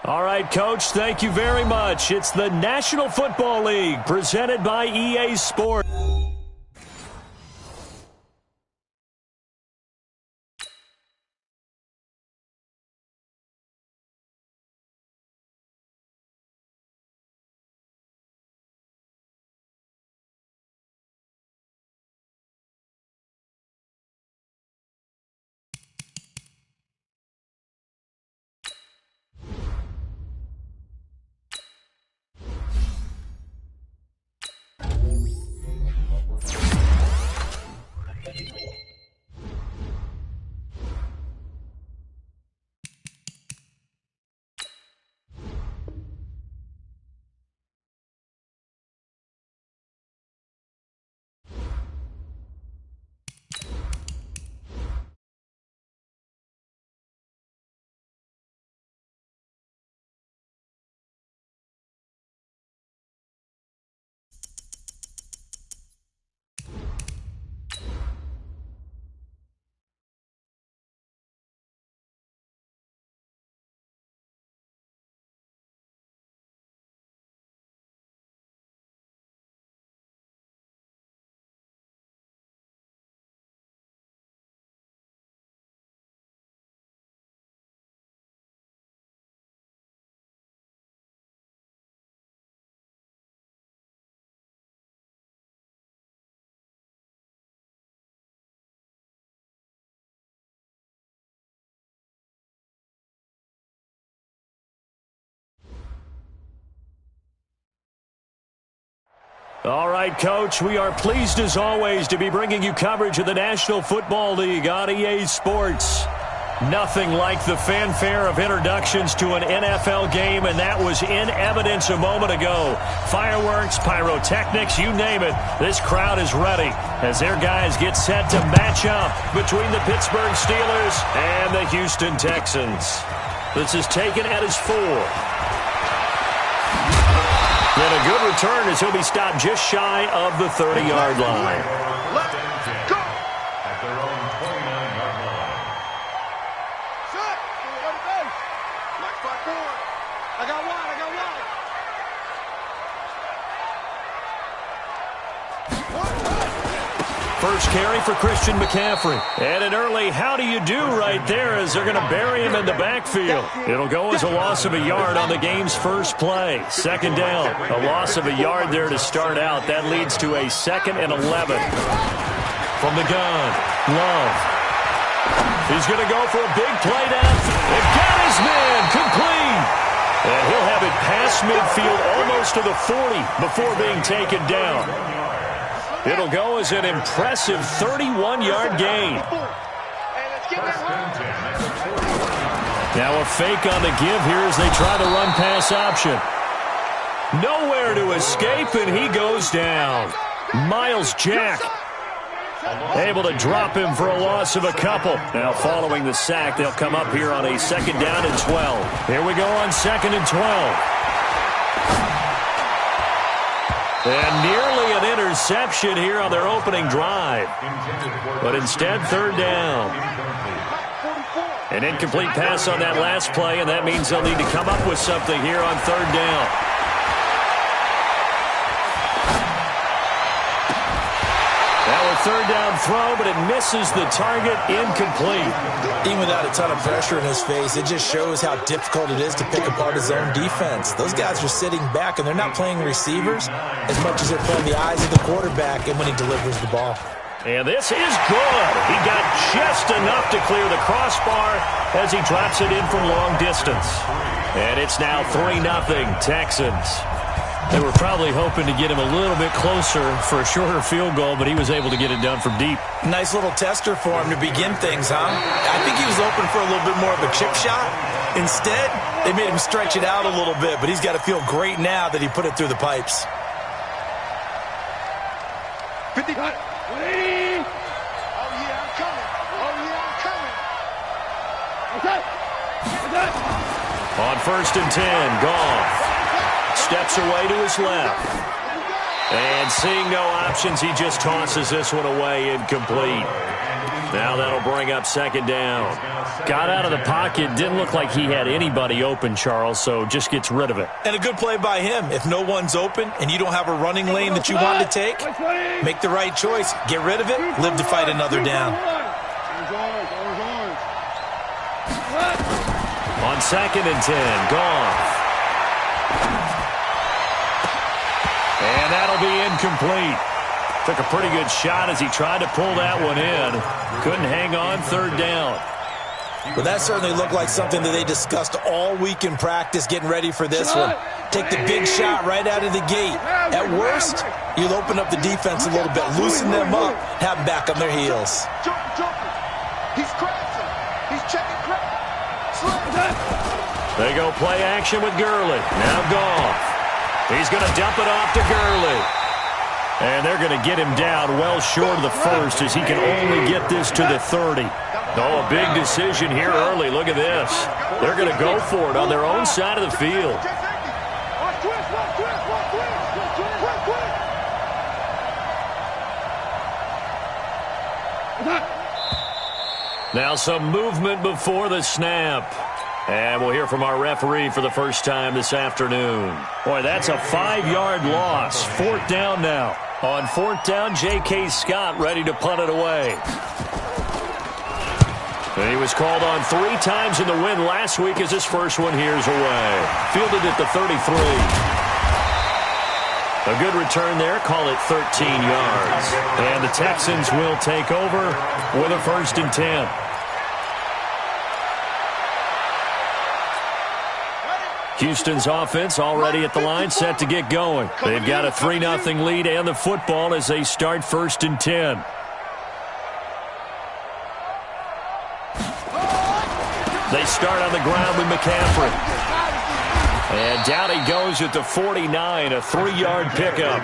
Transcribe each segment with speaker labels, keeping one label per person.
Speaker 1: All right, Coach, thank you very much. It's the National Football League presented by EA Sports. All right, Coach, we are pleased as always to be bringing you coverage of the National Football League on EA Sports. Nothing like the fanfare of introductions to an NFL game, and that was in evidence a moment ago. Fireworks, pyrotechnics, you name it. This crowd is ready as their guys get set to match up between the Pittsburgh Steelers and the Houston Texans. This is taken at his 4. And a good return as he'll be stopped just shy of the 30-yard line.
Speaker 2: Let's go! At their own 29-yard line. Set! What base? Black flag forward. I got one.
Speaker 1: First carry for Christian McCaffrey. And an early how do you do right there as they're going to bury him in the backfield. It'll go as a loss of a yard on the game's first play. Second down. A loss of a yard there to start out. That leads to a 2nd and 11. From the gun, Love. He's going to go for a big play down. They've got his man complete. And he'll have it past midfield almost to the 40 before being taken down. It'll go as an impressive 31-yard gain. Now a fake on the give here as they try the run-pass option. Nowhere to escape, and he goes down. Miles Jack able to drop him for a loss of a couple. Now following the sack, they'll come up here on a 2nd down and 12. Here we go on 2nd and 12. And nearly an interception here on their opening drive. But instead, 3rd down. An incomplete pass on that last play, and that means they'll need to come up with something here on 3rd down. Now a 3rd down throw, but it misses the target, incomplete.
Speaker 3: Even without a ton of pressure in his face, it just shows how difficult it is to pick apart his own defense. Those guys are sitting back, and they're not playing receivers as much as they're playing the eyes of the quarterback and when he delivers the ball. And this is good. He got just enough to clear the crossbar as he drops it in from long distance. And it's now 3-0 Texans. They were probably hoping to get him a little bit closer for a shorter field goal, but he was able to get it done from deep.
Speaker 4: Nice little tester for him to begin things, huh? I think he was open for a little bit more of a chip shot. Instead, they made him stretch it out a little bit, but he's got to feel great now that he put it through the pipes.
Speaker 2: 50. Oh, yeah, I'm coming. Okay.
Speaker 1: On 1st and 10, Goff steps away to his left. And seeing no options, he just tosses this one away incomplete. Now that'll bring up second down. Got out of the pocket. Didn't look like he had anybody open, Charles, so just gets rid of it.
Speaker 4: And a good play by him. If no one's open and you don't have a running lane that you want to take, make the right choice. Get rid of it. Live to fight another down.
Speaker 1: On 2nd and 10, Goff. And that'll be incomplete. Took a pretty good shot as he tried to pull that one in. Couldn't hang on, 3rd down.
Speaker 3: Well, that certainly looked like something that they discussed all week in practice, getting ready for this one. Take the big shot right out of the gate. At worst, you'll open up the defense a little bit, loosen them up, have them back on their heels.
Speaker 2: He's crashing. He's checking crack.
Speaker 1: They go play action with Gurley. Now Goff. He's going to dump it off to Gurley. And they're going to get him down well short of the first as he can only get this to the 30. Oh, a big decision here early. Look at this. They're going to go for it on their own side of the field. Now some movement before the snap. And we'll hear from our referee for the first time this afternoon. Boy, that's a 5-yard loss. 4th down now. On 4th down, J.K. Scott ready to punt it away. And he was called on 3 times in the win last week as his first one here's away. Fielded at the 33. A good return there. Call it 13 yards. And the Texans will take over with a 1st and 10. Houston's offense already at the line, set to get going. They've got a 3-0 lead and the football as they start 1st and 10. They start on the ground with McCaffrey. And down he goes at the 49, a 3-yard pickup.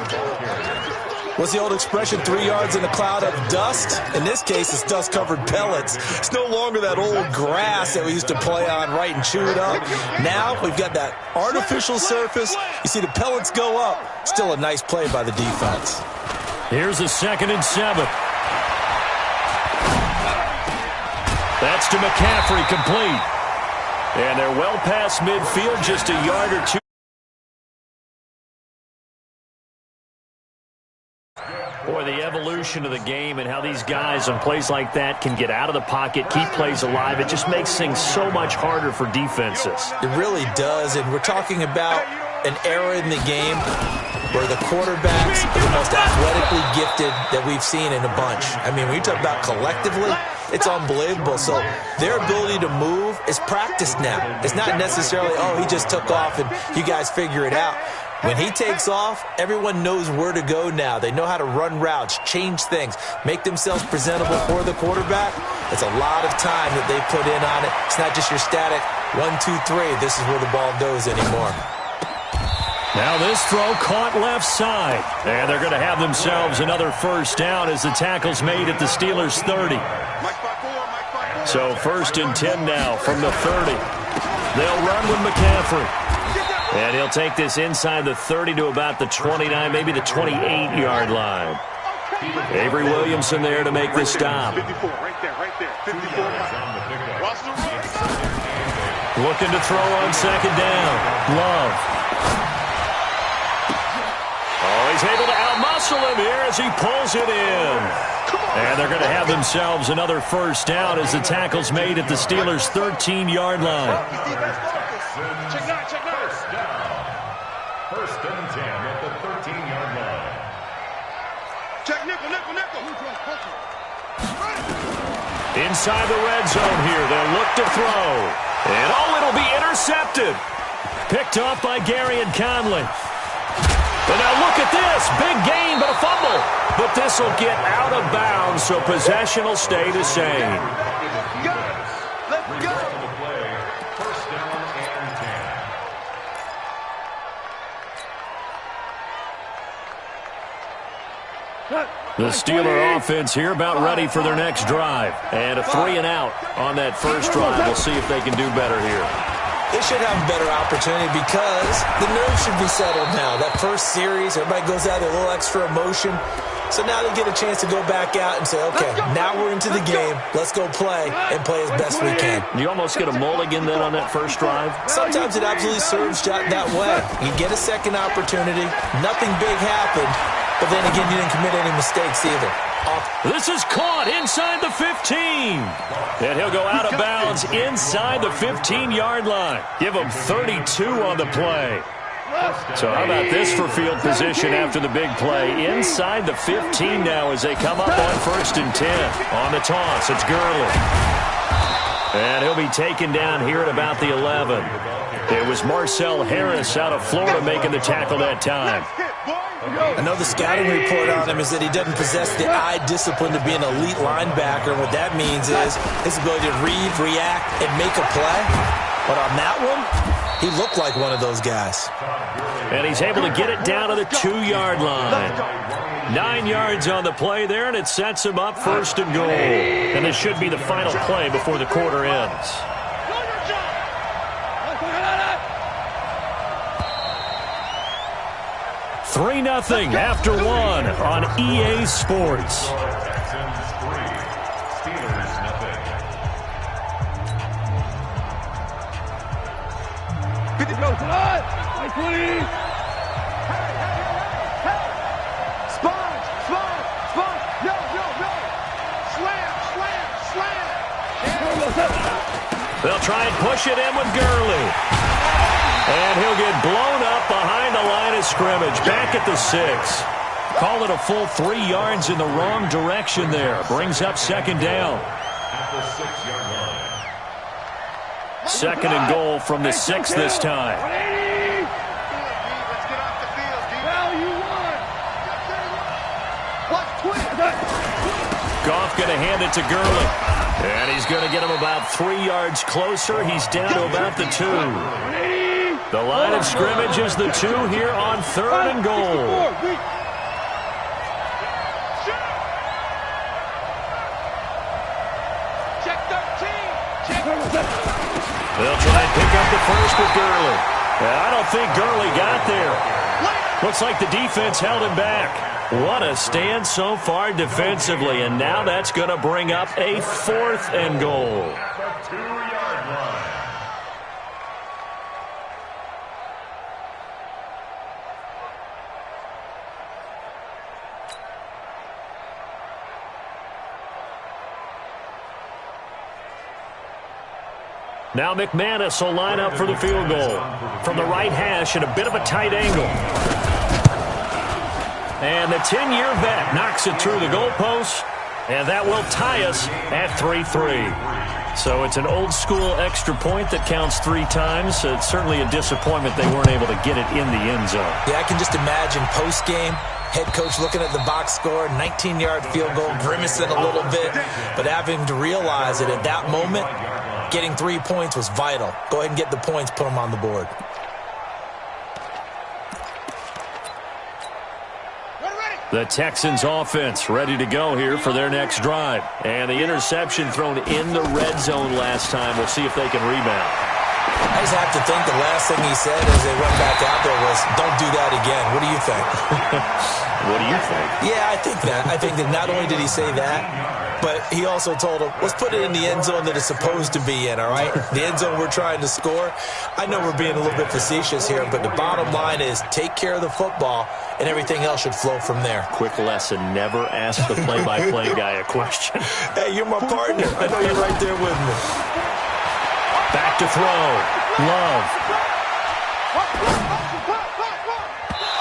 Speaker 3: What's the old expression, 3 yards in a cloud of dust? In this case, it's dust-covered pellets. It's no longer that old grass that we used to play on, right, and chew it up. Now we've got that artificial surface. You see the pellets go up. Still a nice play by the defense.
Speaker 1: Here's a 2nd and 7. That's to McCaffrey, complete. And they're well past midfield, just a yard or 2. Boy, the evolution of the game and how these guys on plays like that can get out of the pocket, keep plays alive, it just makes things so much harder for defenses.
Speaker 3: It really does, and we're talking about an era in the game where the quarterbacks are the most athletically gifted that we've seen in a bunch. I mean, when you talk about collectively, it's unbelievable. So their ability to move is practiced now. It's not necessarily, oh, he just took off and you guys figure it out. When he takes off, everyone knows where to go now. They know how to run routes, change things, make themselves presentable for the quarterback. It's a lot of time that they put in on it. It's not just your static 1, 2, 3. This is where the ball goes anymore.
Speaker 1: Now this throw caught left side. And they're going to have themselves another 1st down as the tackle's made at the Steelers' 30. So 1st and 10 now from the 30. They'll run with McCaffrey. And he'll take this inside the 30 to about the 29, maybe the 28-yard line. Avery Williamson there to make the stop.
Speaker 2: 54, right there, right there. 54.
Speaker 1: Looking to throw on 2nd down. Love. Oh, he's able to outmuscle him here as he pulls it in. And they're going to have themselves another 1st down as the tackle's made at the Steelers' 13-yard line.
Speaker 2: Check nine.
Speaker 5: 1st and 10 at the 13-yard line.
Speaker 2: Check nickel.
Speaker 1: Inside the red zone here, they'll look to throw. And it'll be intercepted. Picked off by Gary and Conley. And now look at this. Big gain, but a fumble. But this will get out of bounds, so possession will stay the same.
Speaker 2: Let's go.
Speaker 1: The Steeler offense here about ready for their next drive. And a 3-and-out on that first drive. We'll see if they can do better here.
Speaker 3: They should have a better opportunity because the nerves should be settled now. That first series, everybody goes out with a little extra emotion. So now they get a chance to go back out and say, okay, now we're into the game. Let's go play and play as best we can.
Speaker 1: You almost get a mulligan then on that first drive?
Speaker 3: Sometimes it absolutely serves that way. You get a second opportunity. Nothing big happened. But then again, you didn't commit any mistakes either.
Speaker 1: This is caught inside the 15. And he'll go out of bounds inside the 15-yard line. Give him 32 on the play. So how about this for field position after the big play? Inside the 15 now as they come up on 1st and 10. On the toss, it's Gurley. And he'll be taken down here at about the 11. It was Marcel Harris out of Florida making the tackle that time.
Speaker 3: I know the scouting report on him is that he doesn't possess the eye discipline to be an elite linebacker. What that means is his ability to read, react, and make a play. But on that one, he looked like one of those guys.
Speaker 1: And he's able to get it down to the 2-yard line. 9 yards on the play there, and it sets him up 1st and goal. And this should be the final play before the quarter ends. 3-0 after 1 on EA Sports.
Speaker 5: Texans 3, Steelers nothing.
Speaker 2: 50 goes tonight. 20. Sponge. No. Slam.
Speaker 1: They'll try and push it in with Gurley. And he'll get blown up behind the line of scrimmage. Back at the 6. Call it a full 3 yards in the wrong direction there. Brings up 2nd down.
Speaker 5: At the 6-yard line.
Speaker 1: 2nd and goal from the 6 this time.
Speaker 2: Let's get off the field, D. Now you won.
Speaker 1: Goff going to hand it to Gurley. And he's going to get him about 3 yards closer. He's down to about the 2. The line of scrimmage is the 2 here on 3rd and goal.
Speaker 2: Check 13.
Speaker 1: They'll try and pick up the first with Gurley. I don't think Gurley got there. Looks like the defense held him back. What a stand so far defensively, and now that's going to bring up a 4th and goal.
Speaker 5: The 2-yard line.
Speaker 1: Now McManus will line up for the field goal. From the right hash at a bit of a tight angle. And the 10-year vet knocks it through the goalpost. And that will tie us at 3-3. So it's an old-school extra point that counts 3 times. So it's certainly a disappointment they weren't able to get it in the end zone.
Speaker 3: Yeah, I can just imagine post-game, head coach looking at the box score, 19-yard field goal, grimacing a little bit, but having to realize that at that moment, getting 3 points was vital. Go ahead and get the points, put them on the board.
Speaker 1: The Texans offense ready to go here for their next drive. And the interception thrown in the red zone last time. We'll see if they can rebound.
Speaker 3: I just have to think the last thing he said as they went back out there was, don't do that again. What do you think?
Speaker 1: What do you think?
Speaker 3: Yeah, I think that. I think that not only did he say that, but he also told him, let's put it in the end zone that it's supposed to be in, all right? The end zone we're trying to score. I know we're being a little bit facetious here, but the bottom line is take care of the football, and everything else should flow from there.
Speaker 1: Quick lesson, never ask the play-by-play guy a question.
Speaker 3: Hey, you're my partner. I know you're right there with me.
Speaker 1: Back to throw. Love.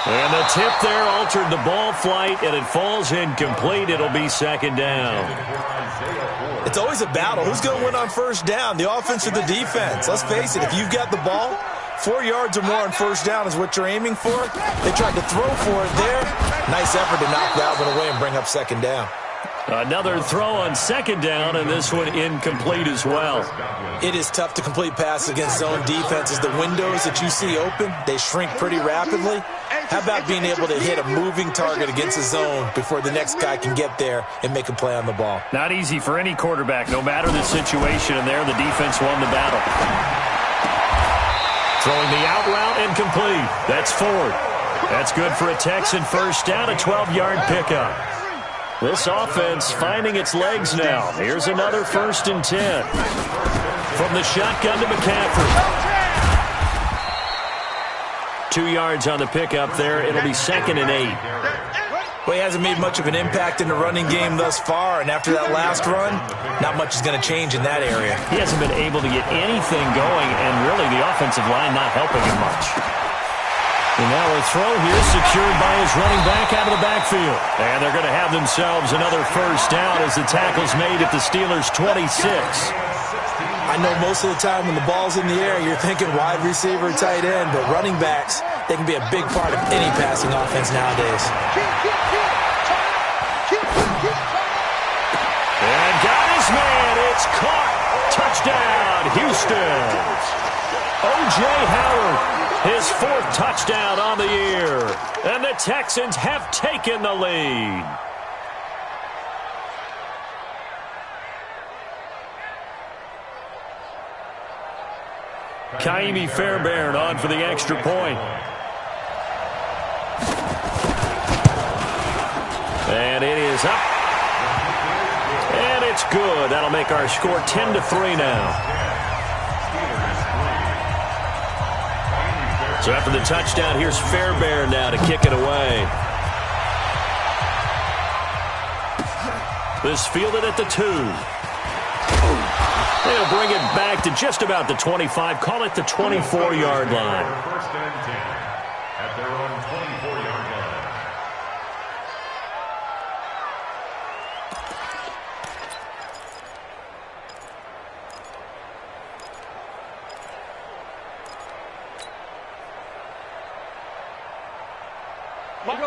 Speaker 1: And the tip there altered the ball flight, and it falls incomplete. It'll be 2nd down.
Speaker 3: It's always a battle. Who's going to win on 1st down, the offense or the defense? Let's face it, if you've got the ball, 4 yards or more on 1st down is what you're aiming for. They tried to throw for it there. Nice effort to knock that one away and bring up 2nd down.
Speaker 1: Another throw on 2nd down, and this one incomplete as well.
Speaker 3: It is tough to complete passes against zone defenses. The windows that you see open, they shrink pretty rapidly. How about being able to hit a moving target against a zone before the next guy can get there and make a play on the ball?
Speaker 1: Not easy for any quarterback, no matter the situation, and there the defense won the battle. Throwing the out route incomplete. That's Ford. That's good for a Texan first down, a 12-yard pickup. This offense finding its legs now. Here's another 1st and 10. From the shotgun to McCaffrey. 2 yards on the pickup there. It'll be 2nd and 8.
Speaker 3: Well, he hasn't made much of an impact in the running game thus far, and after that last run, not much is going to change in that area.
Speaker 1: He hasn't been able to get anything going, and really the offensive line not helping him much. And now a throw here secured by his running back out of the backfield. And they're going to have themselves another first down as the tackle's made at the Steelers' 26.
Speaker 3: I know most of the time when the ball's in the air, you're thinking wide receiver, tight end, but running backs, they can be a big part of any passing offense nowadays.
Speaker 1: And got his man. It's caught. Touchdown, Houston. O.J. Howard, his 4th touchdown on the year. And the Texans have taken the lead. Kaimi Fairbairn on for the extra point. And it is up. And it's good. That'll make our score 10-3 now. So after the touchdown, here's Fairbairn now to kick it away. This fielded at the 2. They'll bring it back to just about the 25. Call it the 24-yard line.
Speaker 5: 1st and 10 at their own 24-yard line.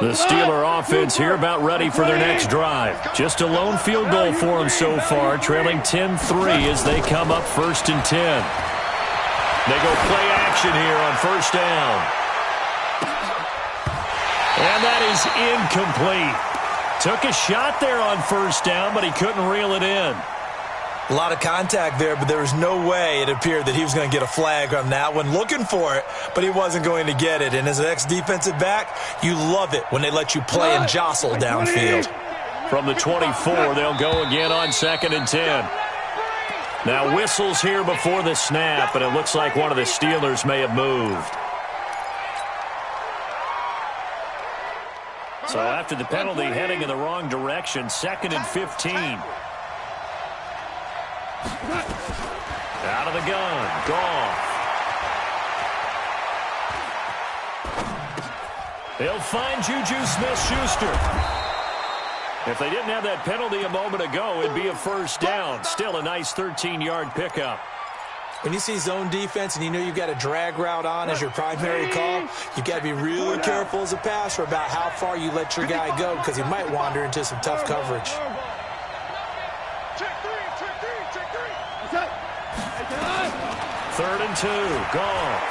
Speaker 1: The Steeler offense here about ready for their next drive. Just a lone field goal for them so far, trailing 10-3 as they come up 1st and 10. They go play action here on 1st down. And that is incomplete. Took a shot there on 1st down, but he couldn't reel it in.
Speaker 3: A lot of contact there, but there was no way it appeared that he was going to get a flag on that one. Looking for it, but he wasn't going to get it. And as an ex-defensive back, you love it when they let you play and jostle downfield.
Speaker 1: From the 24, they'll go again on 2nd and 10. Now whistles here before the snap, and it looks like one of the Steelers may have moved. So after the penalty, heading in the wrong direction, 2nd and 15. Out of the gun, Goff. He'll find Juju Smith-Schuster. If they didn't have that penalty a moment ago, it'd be a 1st down. Still a nice 13-yard pickup.
Speaker 3: When you see zone defense and you know you've got a drag route on as your primary call, you've got to be really careful as a passer about how far you let your guy go because he might wander into some tough coverage.
Speaker 1: 3rd and 2, Goff.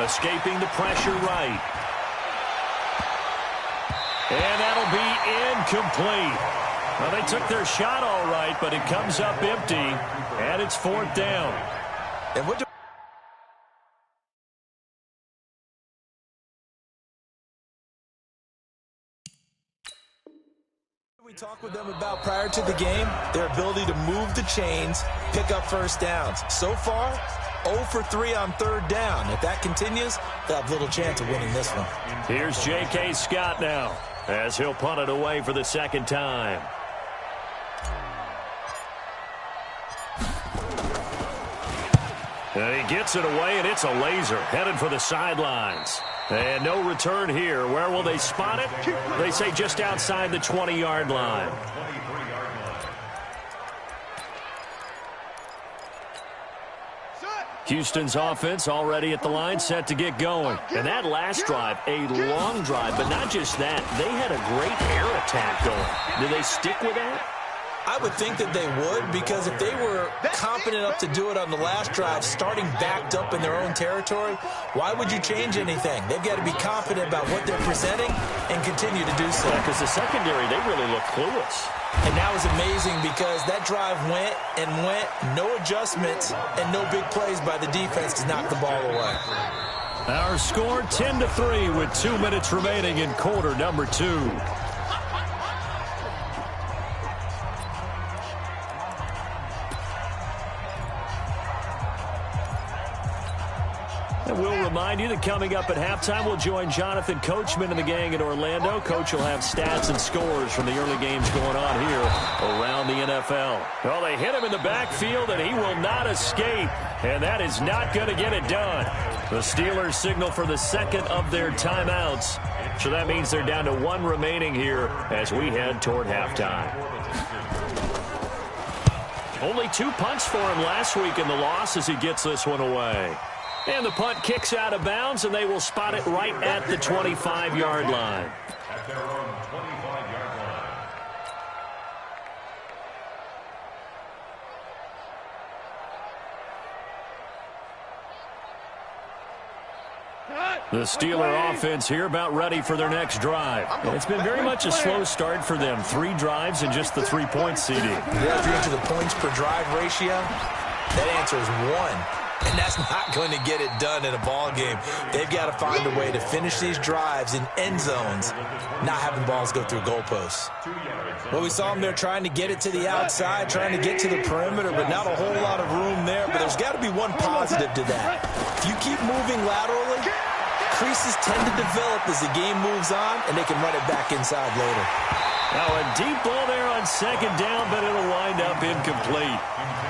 Speaker 1: Escaping the pressure right. And that'll be incomplete. Well, they took their shot all right, but it comes up empty, and it's 4th down.
Speaker 3: And what we talked with them about prior to the game, their ability to move the chains, pick up 1st downs. So far, 0 for 3 on 3rd down. If that continues, they'll have little chance of winning this one.
Speaker 1: Here's J.K. Scott now, as he'll punt it away for the 2nd time. And he gets it away, and it's a laser, headed for the sidelines. And no return here. Where will they spot it? They say just outside the 20-yard line. Houston's offense already at the line, set to get going. And that last drive, a long drive, but not just that. They had a great air attack going. Do they stick with that?
Speaker 3: I would think that they would, because if they were confident enough to do it on the last drive, starting backed up in their own territory, why would you change anything? They've got to be confident about what they're presenting and continue to do so.
Speaker 1: Because the secondary, they really look clueless.
Speaker 3: And that was amazing because that drive went and went, no adjustments and no big plays by the defense to knock the ball away.
Speaker 1: Our score 10-3 with 2 minutes remaining in quarter number 2. And we'll remind you that coming up at halftime, we'll join Jonathan Coachman and the gang in Orlando. Coach will have stats and scores from the early games going on here around the NFL. Well, they hit him in the backfield, and he will not escape. And that is not going to get it done. The Steelers signal for the second of their timeouts. So that means they're down to 1 remaining here as we head toward halftime. Only 2 punts for him last week in the loss as he gets this one away. And the punt kicks out of bounds, and they will spot it right at the 25-yard line.
Speaker 5: At their own 25-yard line.
Speaker 1: The Steeler offense here about ready for their next drive. And it's been very much a slow start for them. 3 drives and just the 3-point CD.
Speaker 3: Yeah, if you're into the points per drive ratio, that answer is 1. And that's not going to get it done in a ball game. They've got to find a way to finish these drives in end zones, not having balls go through goalposts. Well, we saw them there trying to get it to the outside, trying to get to the perimeter, but not a whole lot of room there. But there's got to be one positive to that. If you keep moving laterally, creases tend to develop as the game moves on, and they can run it back inside later.
Speaker 1: Now a deep ball there on second down, but it'll wind up incomplete.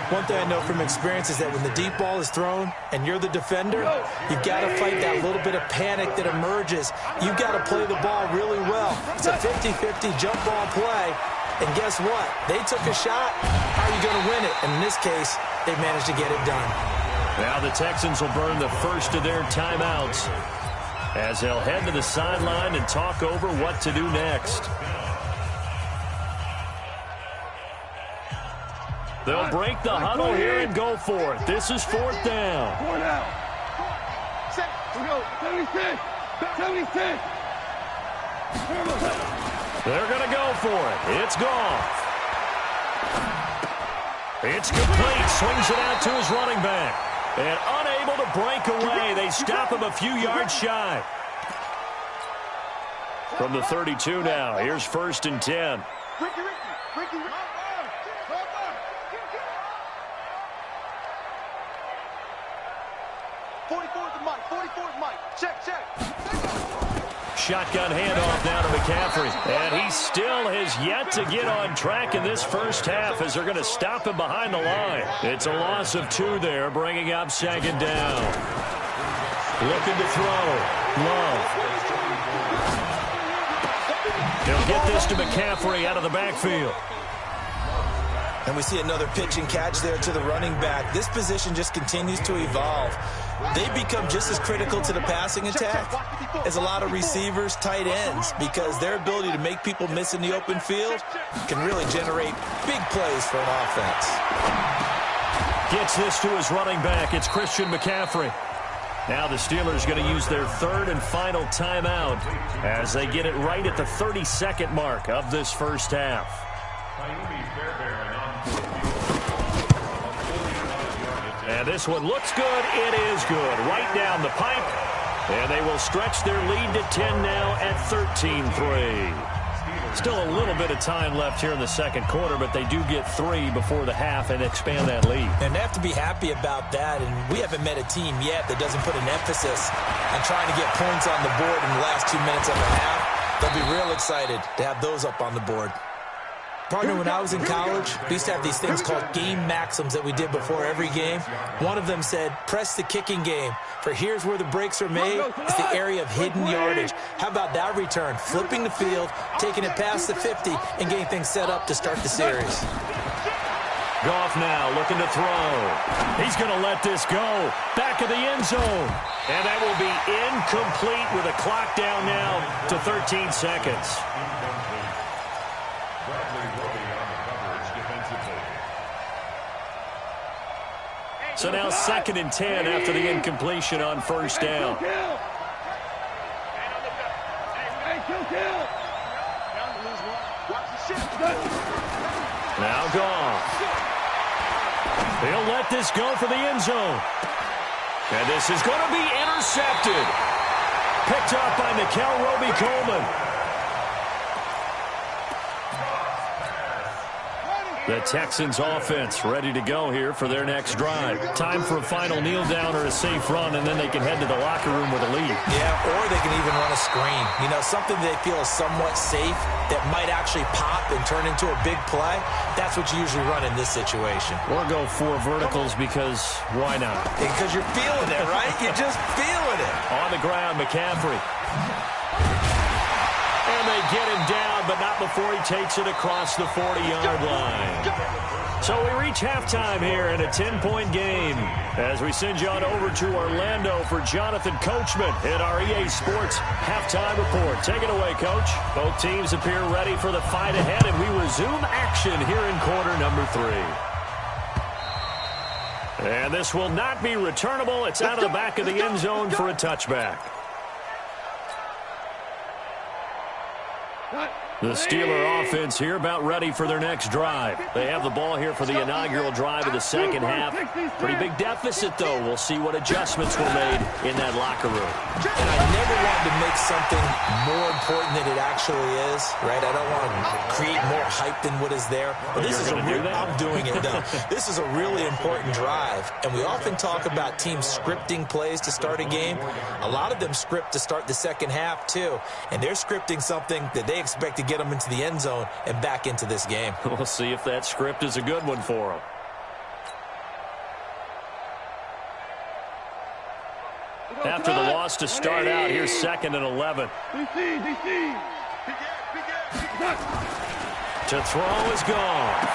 Speaker 3: One thing I know from experience is that when the deep ball is thrown and you're the defender, you've got to fight that little bit of panic that emerges. You've got to play the ball really well. It's a 50-50 jump ball play. And guess what? They took a shot. How are you going to win it? And in this case, they managed to get it done.
Speaker 1: Now the Texans will burn the first of their timeouts as they'll head to the sideline and talk over what to do next. They'll break the huddle here and go for it. This is 4th down.
Speaker 2: 4 down. Set. We go. 76. 76.
Speaker 1: They're going to go for it. It's gone. It's complete. Swings it out to his running back. And unable to break away. They stop him a few yards shy. From the 32 now. Here's 1st and 10.
Speaker 2: Ricky. 44 is Mike. Check.
Speaker 1: Shotgun handoff now to McCaffrey. And he still has yet to get on track in this first half as they're going to stop him behind the line. It's a loss of 2 there, bringing up 2nd down. Looking to throw. Love. He'll get this to McCaffrey out of the backfield.
Speaker 3: And we see another pitch and catch there to the running back. This position just continues to evolve. They become just as critical to the passing attack as a lot of receivers, tight ends, because their ability to make people miss in the open field can really generate big plays for an offense.
Speaker 1: Gets this to his running back. It's Christian McCaffrey. Now the Steelers going to use their 3rd and final timeout as they get it right at the 32nd mark of this first half. And this one looks good. It is good. Right down the pipe. And they will stretch their lead to 10 now at 13-3. Still a little bit of time left here in the second quarter, but they do get 3 before the half and expand that lead.
Speaker 3: And they have to be happy about that. And we haven't met a team yet that doesn't put an emphasis on trying to get points on the board in the last 2 minutes of the half. They'll be real excited to have those up on the board. Partner, when I was in college, we used to have these things called game maxims that we did before every game. One of them said, press the kicking game, for here's where the breaks are made. It's the area of hidden yardage. How about that return? Flipping the field, taking it past the 50, and getting things set up to start the series.
Speaker 1: Goff now looking to throw. He's going to let this go. Back of the end zone. And that will be incomplete with a clock down now to 13 seconds. So now 2nd and 10 after the incompletion on first down. Now gone. He'll let this go for the end zone. And this is going to be intercepted. Picked up by Nikel Roby-Coleman. The Texans offense ready to go here for their next drive. Time for a final kneel down or a safe run, and then they can head to the locker room with a lead.
Speaker 3: Yeah, or they can even run a screen. You know, something they feel is somewhat safe that might actually pop and turn into a big play. That's what you usually run in this situation.
Speaker 1: Or go 4 verticals because why not?
Speaker 3: Because you're feeling it, right? You're just feeling it.
Speaker 1: On the ground, McCaffrey. And they get him down, but not before he takes it across the 40-yard line. So we reach halftime here in a 10-point game as we send you on over to Orlando for Jonathan Coachman in our EA Sports halftime report. Take it away, Coach. Both teams appear ready for the fight ahead, and we resume action here in quarter number 3. And this will not be returnable. It's out of the back of the end zone for a touchback. The Steeler offense here about ready for their next drive. They have the ball here for the inaugural drive of the second half. Pretty big deficit, though. We'll see what adjustments were made in that locker room.
Speaker 3: And I never wanted to make something more important than it actually is, right? I don't want to create more hype than what is there. But this is I'm doing it, though. This is a really important drive. And we often talk about teams scripting plays to start a game. A lot of them script to start the second half, too. And they're scripting something that they expect to get them into the end zone and back into this game.
Speaker 1: We'll see if that script is a good one for them. After the loss to start out, here's 2nd and 11. To throw is gone.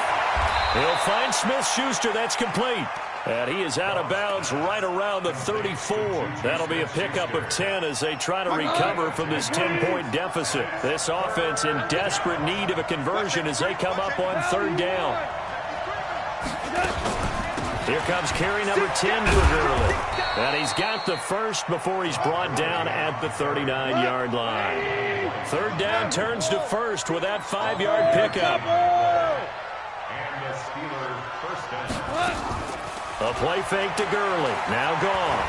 Speaker 1: He'll find Smith-Schuster. That's complete. And he is out of bounds right around the 34. That'll be a pickup of 10 as they try to recover from this 10-point deficit. This offense in desperate need of a conversion as they come up on 3rd down. Here comes carry number 10 for Gurley. And he's got the first before he's brought down at the 39-yard line. 3rd down turns to 1st with that 5-yard pickup.
Speaker 5: And the Steelers first down.
Speaker 1: A play fake to Gurley. Now gone.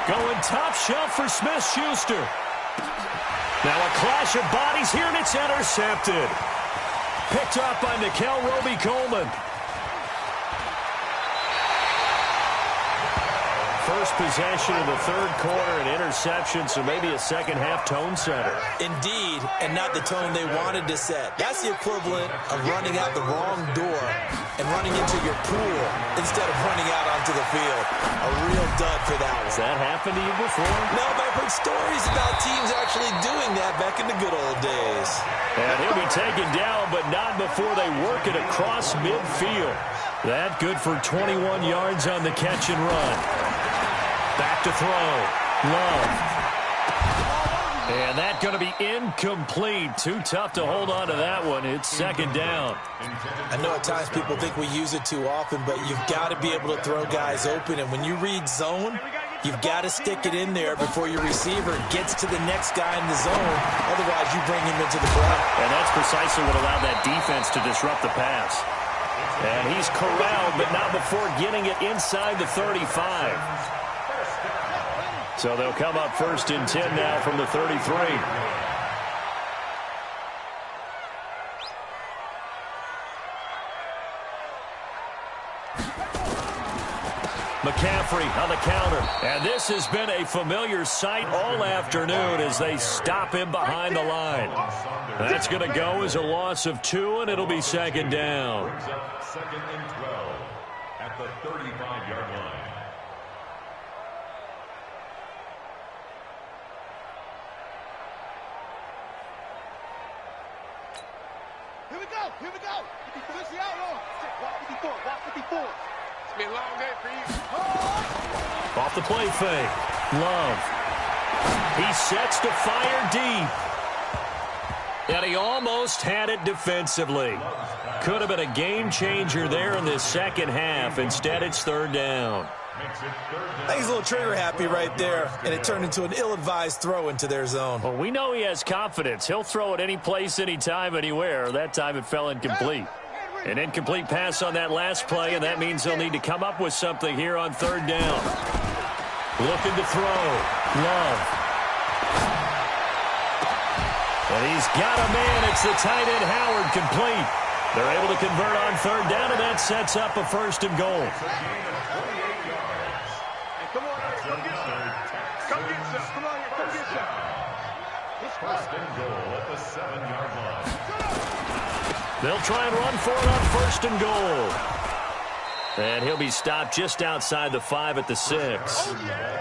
Speaker 1: Going top shelf for Smith-Schuster. Now a clash of bodies here, and it's intercepted. Picked up by Nikel Roby-Coleman. First possession of the 3rd quarter, an interception, so maybe a second-half tone setter.
Speaker 3: Indeed, and not the tone they wanted to set. That's the equivalent of running out the wrong door and running into your pool instead of running out onto the field. A real dud for that one.
Speaker 1: Has that happened to you before?
Speaker 3: No, but I've heard stories about teams actually doing that back in the good old days.
Speaker 1: And he'll be taken down, but not before they work it across midfield. That good for 21 yards on the catch and run. Back to throw. Love. And that going to be incomplete. Too tough to hold on to that one. It's 2nd down.
Speaker 3: I know at times people think we use it too often, but you've got to be able to throw guys open. And when you read zone, you've got to stick it in there before your receiver gets to the next guy in the zone. Otherwise, you bring him into the play. And
Speaker 1: that's precisely what allowed that defense to disrupt the pass. And he's corralled, but not before getting it inside the 35. So they'll come up 1st and 10 now from the 33. McCaffrey on the counter. And this has been a familiar sight all afternoon as they stop him behind the line. That's going to go as a loss of 2, and it'll be 2nd down.
Speaker 5: 2nd and 12 at the 35-yard line.
Speaker 2: Here we go. Push it out, yo. Walk 54. Walk 54. It's been a long day for you.
Speaker 1: Off the play fake. Love. He sets to fire deep. And he almost had it defensively. Could have been a game changer there in this second half. Instead, it's third down.
Speaker 4: I think he's a little trigger happy right there, and it turned into an ill-advised throw into their zone.
Speaker 1: Well, we know he has confidence. He'll throw it any place, anytime, anywhere. That time it fell incomplete. An incomplete pass on that last play, and that means they'll need to come up with something here on third down. Looking to throw. Love. And he's got a man. It's the tight end, Howard, complete. They're able to convert on third down, and that sets up a first and goal.
Speaker 2: Hey, come on, come get some. Come get some. Come on here, come get some.
Speaker 5: First and goal at the 7-yard line.
Speaker 1: They'll try and run for it on first and goal. And he'll be stopped just outside the 5 at the 6.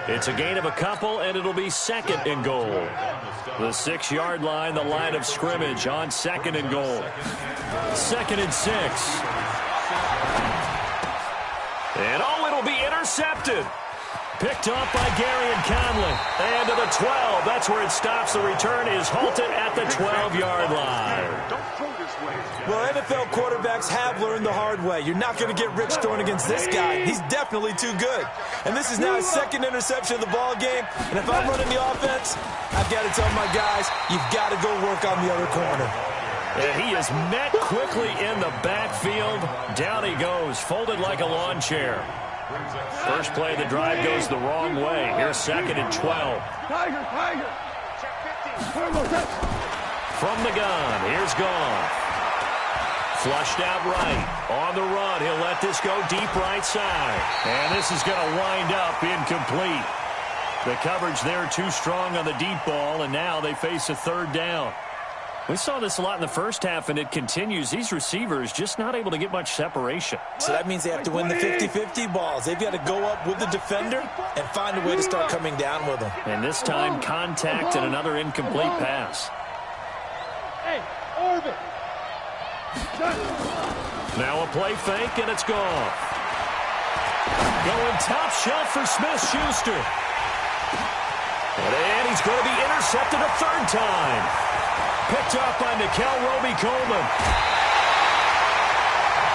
Speaker 1: It's a gain of a couple, and it'll be second and goal. The 6-yard line, the line of scrimmage on second and goal. Second and 6. And it'll be intercepted. Picked off by Gary and Conley. And to the 12. That's where it stops. The return is halted at the 12-yard line.
Speaker 4: Well, NFL quarterbacks have learned the hard way. You're not going to get rich throwing against this guy. He's definitely too good. And this is now his second interception of the ball game. And if I'm running the offense, I've got to tell my guys, you've got to go work on the other corner.
Speaker 1: And he is met quickly in the backfield. Down he goes, folded like a lawn chair. First play of the drive goes the wrong way. Here's second and 12.
Speaker 2: Tiger.
Speaker 1: From the gun, here's Goff. Flushed out right. On the run, he'll let this go deep right side. And this is going to wind up incomplete. The coverage there too strong on the deep ball, and now they face a third down. We saw this a lot in the first half, and it continues. These receivers just not able to get much separation.
Speaker 4: So that means they have to win the 50-50 balls. They've got to go up with the defender and find a way to start coming down with them.
Speaker 1: And this time, contact and another incomplete pass.
Speaker 2: Hey, Orbit.
Speaker 1: Now a play fake, and it's gone. Going top shelf for Smith-Schuster. And he's going to be intercepted a third time. Picked up by Nickel Roby-Coleman.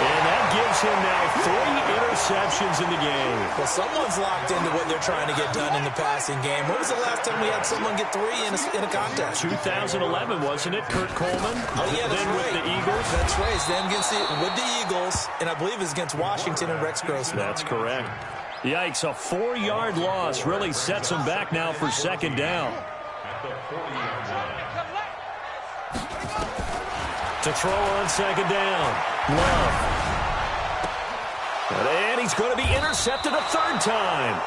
Speaker 1: And that gives him now 3 interceptions in the game.
Speaker 4: Well, someone's locked into what they're trying to get done in the passing game. When was the last time we had someone get 3 in a contest?
Speaker 1: 2011, wasn't it, Kurt Coleman?
Speaker 4: Oh, yeah, that's
Speaker 1: then
Speaker 4: right.
Speaker 1: With the Eagles.
Speaker 4: That's right. It's then with the Eagles, and I believe it's against Washington and Rex Grossman.
Speaker 1: That's correct. Yikes, a 4-yard loss really sets him back now for second down.
Speaker 5: At the 40-yard line.
Speaker 1: To throw on second down. Love. And he's going to be intercepted a third time.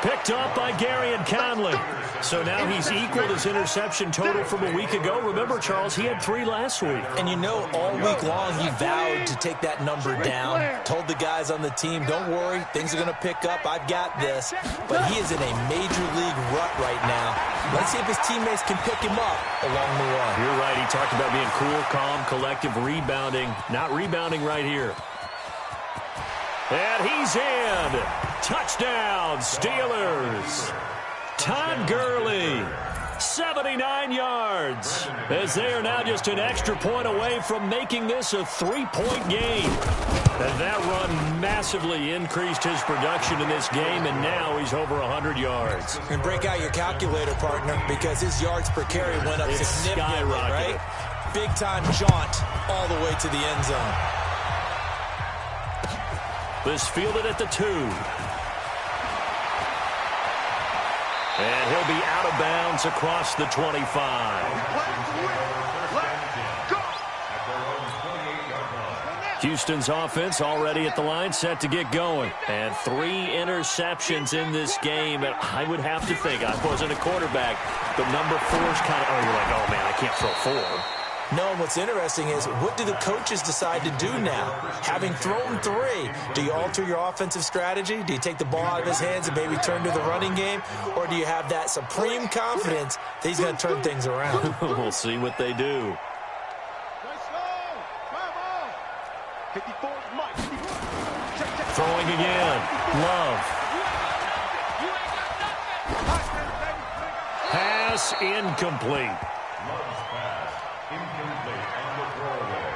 Speaker 1: Picked up by Gary and Conley. So now he's equaled his interception total from a week ago. Remember, Charles, he had 3 last week.
Speaker 4: And you know, all week long he vowed to take that number down. Told the guys on the team, don't worry, things are going to pick up. I've got this. But he is in a major league rut right now. Let's see if his teammates can pick him up along the way.
Speaker 1: You're right. He talked about being cool, calm, collective, rebounding. Not rebounding right here. And he's in. Touchdown, Steelers. Todd Gurley, 79 yards. As they are now just an extra point away from making this a 3-point game. And that run massively increased his production in this game, and now he's over 100 yards.
Speaker 4: And break out your calculator, partner, because his yards per carry went up significantly, right? Big-time jaunt all the way to the end zone.
Speaker 1: This fielded at the 2. And he'll be out of bounds across the 25. Houston's offense already at the line, set to get going. And 3 interceptions in this game. And I would have to think, I wasn't a quarterback, but number 4's kind of, you're like, oh, man, I can't throw 4.
Speaker 4: No, and what's interesting is, what do the coaches decide to do now? Having thrown 3, do you alter your offensive strategy? Do you take the ball out of his hands and maybe turn to the running game? Or do you have that supreme confidence that he's going to turn things around?
Speaker 1: We'll see what they do. Throwing again. Love. Pass incomplete.
Speaker 5: Incomplete on the throwaway.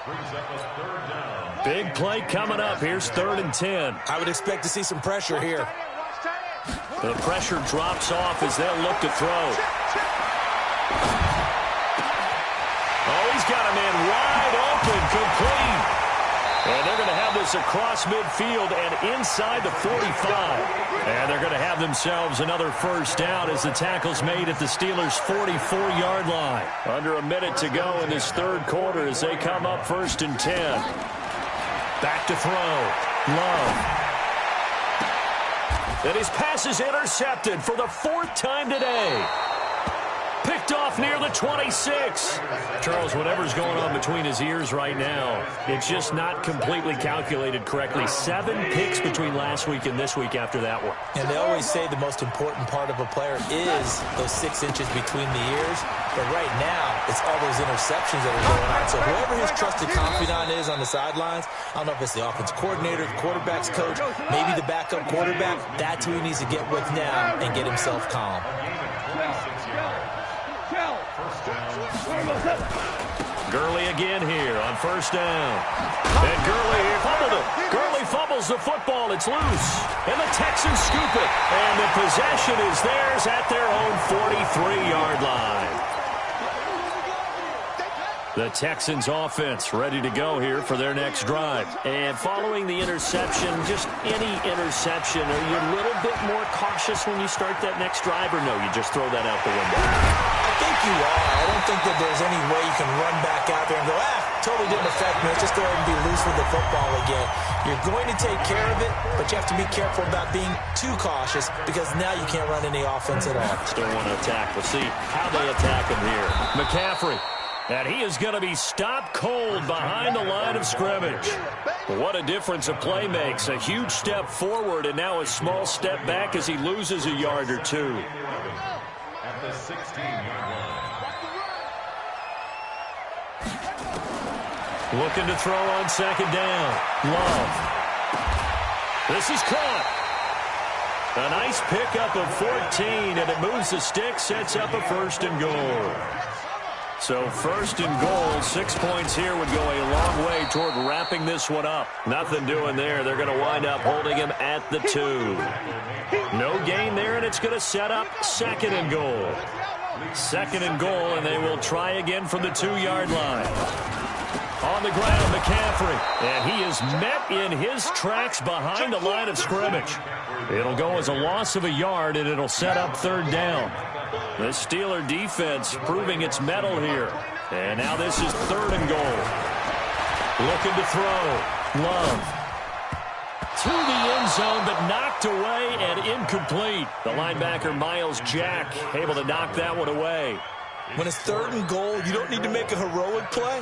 Speaker 5: Brings up a third down.
Speaker 1: Big play coming up. Here's 3rd and 10.
Speaker 3: I would expect to see some pressure here.
Speaker 1: The pressure drops off as they'll look to throw. Oh, he's got a man wide open, complete. And they're going to have this across midfield and inside the 45. And they're going to have themselves another first down as the tackle's made at the Steelers' 44-yard line. Under a minute to go in this 3rd quarter as they come up 1st and 10. Back to throw. Love. And his pass is intercepted for the 4th time today. Picked off near the 26. Charles, whatever's going on between his ears right now, it's just not completely calculated correctly. 7 picks between last week and this week after that one.
Speaker 3: And they always say the most important part of a player is those 6 inches between the ears. But right now, it's all those interceptions that are going on. So whoever his trusted confidant is on the sidelines, I don't know if it's the offense coordinator, the quarterback's coach, maybe the backup quarterback, that's who he needs to get with now and get himself calm.
Speaker 1: Gurley again here on 1st down. And Gurley fumbled it. Gurley fumbles the football. It's loose. And the Texans scoop it. And the possession is theirs at their own 43-yard line. The Texans offense ready to go here for their next drive. And following the interception, just any interception, are you a little bit more cautious when you start that next drive, or no, you just throw that out the window?
Speaker 3: I think you are. I don't think that there's any way you can run back out there and go, totally didn't affect me. Let's just go ahead and be loose with the football again. You're going to take care of it, but you have to be careful about being too cautious because now you can't run any offense at all.
Speaker 1: Still want to attack. We'll see how they attack him here. McCaffrey. And he is going to be stopped cold behind the line of scrimmage. What a difference a play makes. A huge step forward and now a small step back as he loses a yard or two.
Speaker 5: At the 16-yard line.
Speaker 1: Looking to throw on 2nd down. Love. This is caught. A nice pickup of 14, and it moves the stick, sets up a 1st and goal. So 1st and goal, 6 points here would go a long way toward wrapping this one up. Nothing doing there. They're going to wind up holding him at the 2. No gain there, and it's going to set up 2nd and goal. 2nd and goal, and they will try again from the 2-yard line. On the ground, McCaffrey, and he is met in his tracks behind the line of scrimmage. It'll go as a loss of a yard, and it'll set up 3rd down. The Steeler defense proving its mettle here. And now this is 3rd and goal. Looking to throw. Love. To the end zone, but knocked away and incomplete. The linebacker, Miles Jack, able to knock that one away.
Speaker 3: When it's 3rd and goal, you don't need to make a heroic play.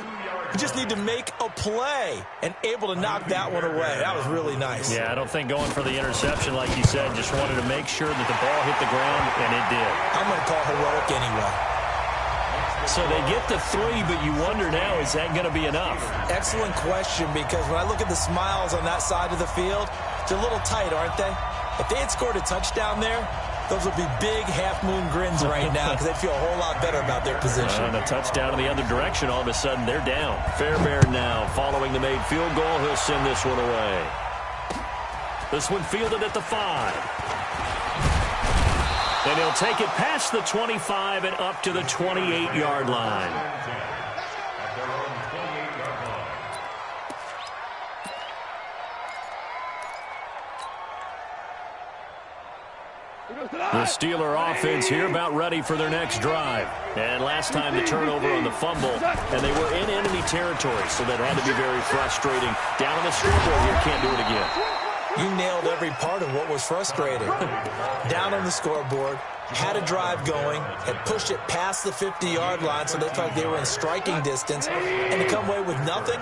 Speaker 3: You just need to make a play and able to knock that one away. That was really nice.
Speaker 1: Yeah, I don't think going for the interception, like you said, just wanted to make sure that the ball hit the ground, and it did.
Speaker 3: I'm going to call heroic anyway.
Speaker 1: So they get the 3, but you wonder now, is that going to be enough?
Speaker 3: Excellent question, because when I look at the smiles on that side of the field, they're a little tight, aren't they? If they had scored a touchdown there, those would be big half-moon grins right now because they'd feel a whole lot better about their position.
Speaker 1: And a touchdown in the other direction, all of a sudden they're down. Fairbairn now following the made field goal. He'll send this one away. This one fielded at the 5. And he'll take it past the 25 and up to the 28-yard line. The Steeler offense here about ready for their next drive. And last time the turnover on the fumble, and they were in enemy territory, so that had to be very frustrating. Down on the scoreboard here, can't do it again.
Speaker 3: You nailed every part of what was frustrating. Down on the scoreboard, had a drive going, had pushed it past the 50-yard line so they felt they were in striking distance, and to come away with nothing,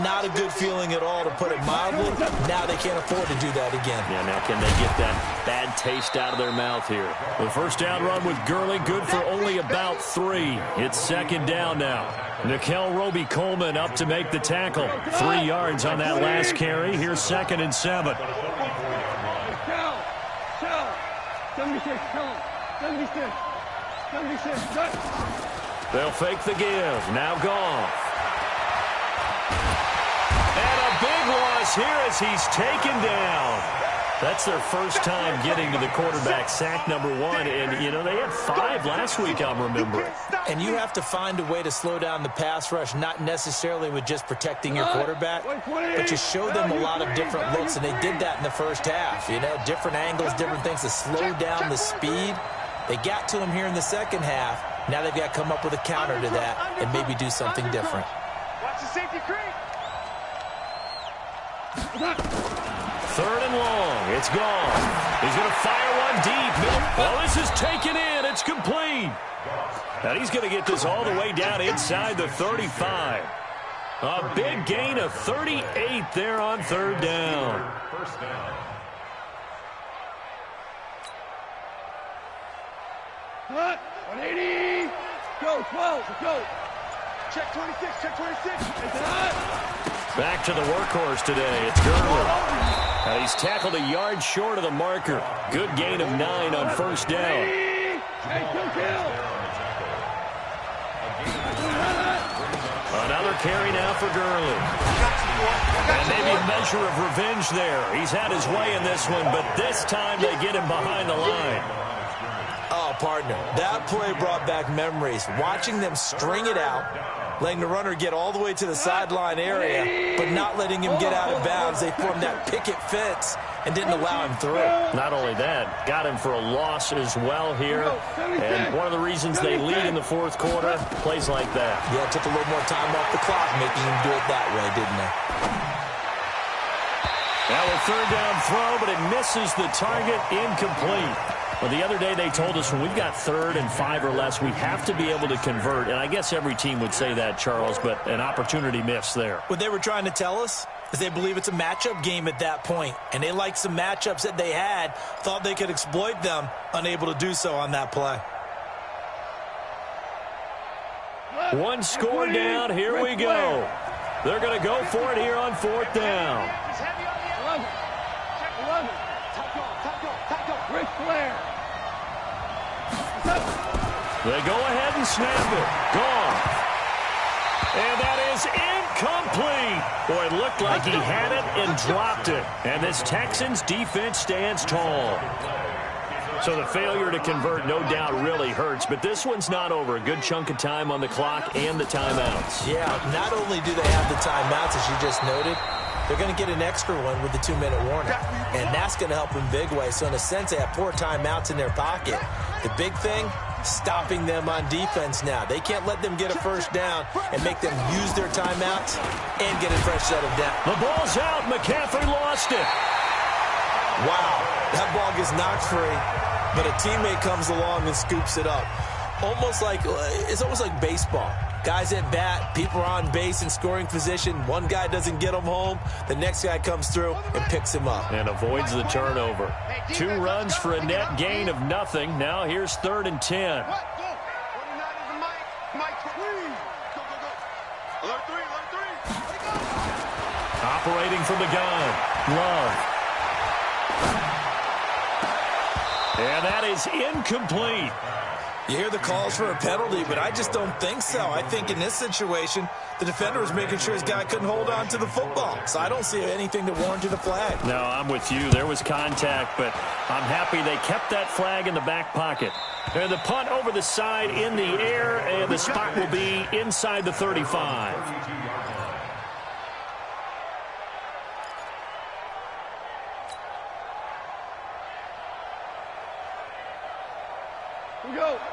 Speaker 3: not a good feeling at all, to put it mildly. Now they can't afford to do that again.
Speaker 1: Yeah, now can they get that bad taste out of their mouth here? The first down run with Gurley, good for only about 3. It's 2nd down now. Nickel Roby-Coleman up to make the tackle. 3 yards on that last carry. Here's 2nd and 7. They'll fake the give. Now Goff. And a big loss here as he's taken down. That's their first time getting to the quarterback, sack number 1. And, you know, they had 5 last week, I'm remembering.
Speaker 3: And you have to find a way to slow down the pass rush, not necessarily with just protecting your quarterback, but you show them a lot of different looks, and they did that in the first half. You know, different angles, different things to slow down the speed. They got to him here in the second half. Now they've got to come up with a counter to that and maybe do something different.
Speaker 2: Watch the safety creep.
Speaker 1: 3rd and long. It's gone. He's going to fire one deep. Well, this is taken in. It's complete. And he's going to get this all the way down inside the 35. A big gain of 38 there on 3rd down.
Speaker 5: First down.
Speaker 2: Hut, 180. Go, 12, go. Check 26, check 26.
Speaker 1: Back to the workhorse today. It's Gurley. He's tackled a yard short of the marker. Good gain of 9 on 1st down. Another carry now for Gurley. And maybe a measure of revenge there. He's had his way in this one, but this time they get him behind the line.
Speaker 3: Oh, partner, that play brought back memories. Watching them string it out, letting the runner get all the way to the sideline area, but not letting him get out of bounds. They formed that picket fence and didn't allow him through.
Speaker 1: Not only that, got him for a loss as well here. And one of the reasons they lead in the 4th quarter, plays like that.
Speaker 3: Yeah, it took a little more time off the clock, making him do it that way, didn't they?
Speaker 1: Now a 3rd down throw, but it misses the target, incomplete. Well, the other day they told us when we've got 3rd and 5 or less, we have to be able to convert. And I guess every team would say that, Charles, but an opportunity miss there.
Speaker 3: What they were trying to tell us is they believe it's a matchup game at that point. And they liked some matchups that they had, thought they could exploit them, unable to do so on that play.
Speaker 1: One score down, here we go. They're going to go for it here on 4th down.
Speaker 2: Check 11. Top go. Ric Flair.
Speaker 1: They go ahead and snap it. Gone. And that is incomplete. Boy, it looked like he had it and dropped it. And this Texans defense stands tall. So the failure to convert, no doubt, really hurts. But this one's not over. A good chunk of time on the clock and the timeouts.
Speaker 3: Yeah, not only do they have the timeouts, as you just noted, they're going to get an extra one with the 2-minute warning. And that's going to help in big way. So in a sense, they have 4 timeouts in their pocket. The big thing, stopping them on defense now. They can't let them get a 1st down and make them use their timeouts and get a fresh set of down.
Speaker 1: The ball's out. McCaffrey lost it.
Speaker 3: Wow, that ball gets knocked free, but a teammate comes along and scoops it up. It's almost like baseball. Guys at bat, people are on base in scoring position. One guy doesn't get him home. The next guy comes through and picks him up.
Speaker 1: And avoids the turnover. 2 runs for a net gain of nothing. Now here's 3rd and 10. Operating from the gun. Love. And that is incomplete.
Speaker 3: You hear the calls for a penalty, but I just don't think so. I think in this situation, the defender was making sure his guy couldn't hold on to the football. So I don't see anything that warranted a flag.
Speaker 1: No, I'm with you. There was contact, but I'm happy they kept that flag in the back pocket. And the punt over the side in the air, and the spot will be inside the 35.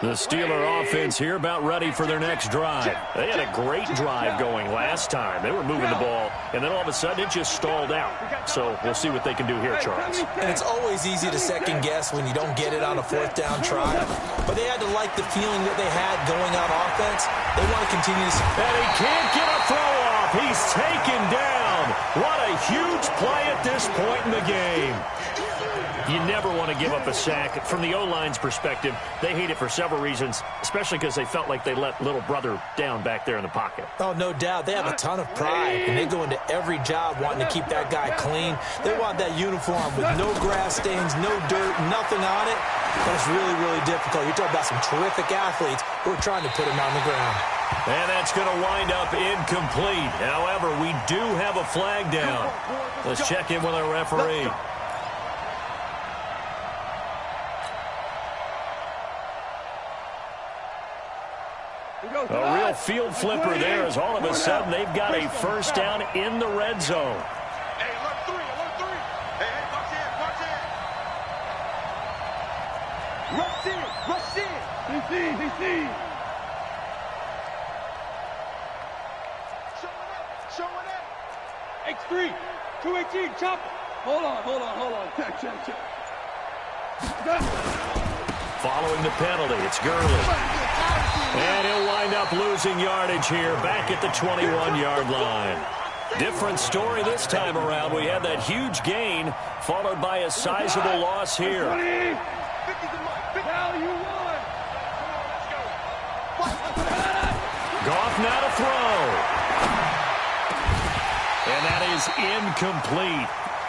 Speaker 1: The Steeler offense here about ready for their next drive. They had a great drive going last time. They were moving the ball, and then all of a sudden it just stalled out. So we'll see what they can do here, Charles.
Speaker 3: And it's always easy to second guess when you don't get it on a 4th down try. But they had to like the feeling that they had going on offense. They want to continue to...
Speaker 1: And he can't get a throw off. He's taken down. What a huge play at this point in the game. You never want to give up a sack. From the O-line's perspective, they hate it for several reasons, especially because they felt like they let little brother down back there in the pocket.
Speaker 3: Oh, no doubt. They have a ton of pride, and they go into every job wanting to keep that guy clean. They want that uniform with no grass stains, no dirt, nothing on it. And it's really, really difficult. You're talking about some terrific athletes who are trying to put him on the ground.
Speaker 1: And that's going to wind up incomplete. However, we do have a flag down. Let's check in with our referee. A real field flipper there as all of a sudden they've got a first down in the red zone.
Speaker 2: Hey, alert three, alert three. Hey, watch in, watch in. Rush in, rush in. DC. Showing up. X3, 218, chop. Hold on. Check.
Speaker 1: Following the penalty, it's Gurley. And he'll wind up losing yardage here back at the 21-yard line. Different story this time around. We had that huge gain followed by a sizable loss here. Goff now to throw. And that is incomplete.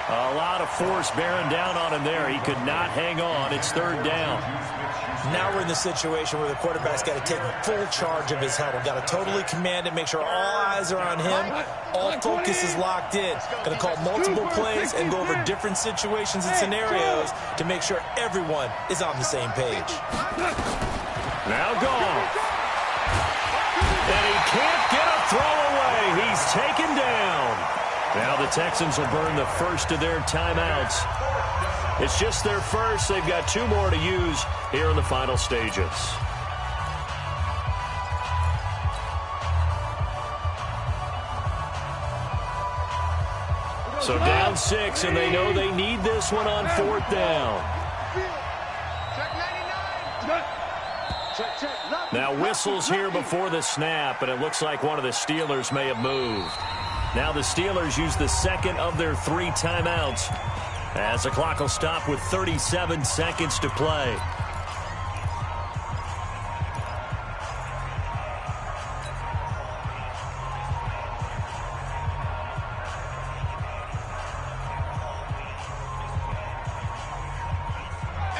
Speaker 1: A lot of force bearing down on him there. He could not hang on. It's third down.
Speaker 3: Now we're in the situation where the quarterback's got to take full charge of his huddle. Got to totally command it, make sure all eyes are on him. All focus is locked in. Going to call multiple plays and go over different situations and scenarios to make sure everyone is on the same page.
Speaker 1: Now Goff. And he can't get a throw away. He's taken down. Now the Texans will burn the first of their timeouts. It's just their first. They've got two more to use here in the final stages. So down 6, and they know they need this one on fourth down. Now whistles here before the snap, and it looks like one of the Steelers may have moved. Now the Steelers use the second of their 3 timeouts as the clock will stop with 37 seconds to play.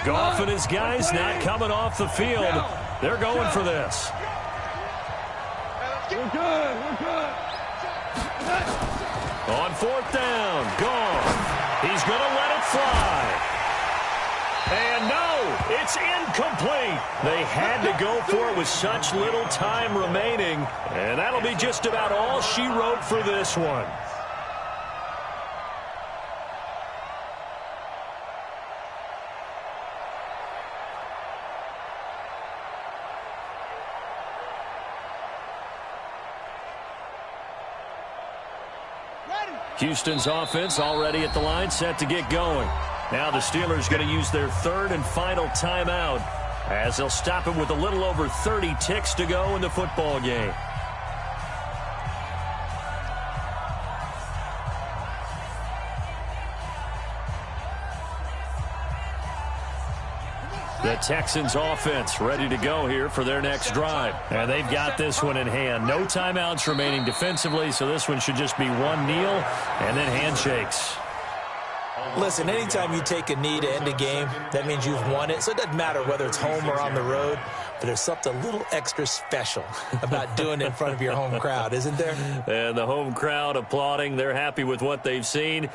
Speaker 1: Goff and his guys not coming off the field. They're going for this.
Speaker 2: We're good.
Speaker 1: On fourth down, Goff. He's going to let it fly. And no, it's incomplete. They had to go for it with such little time remaining. And that'll be just about all she wrote for this one. Houston's offense already at the line, set to get going. Now the Steelers going to use their third and final timeout as they'll stop it with a little over 30 ticks to go in the football game. The Texans offense ready to go here for their next drive. And they've got this one in hand. No timeouts remaining defensively, so this one should just be one kneel and then handshakes.
Speaker 3: Listen, anytime you take a knee to end a game, that means you've won it. So it doesn't matter whether it's home or on the road, but there's something a little extra special about doing it in front of your home crowd, isn't there?
Speaker 1: And the home crowd applauding. They're happy with what they've seen.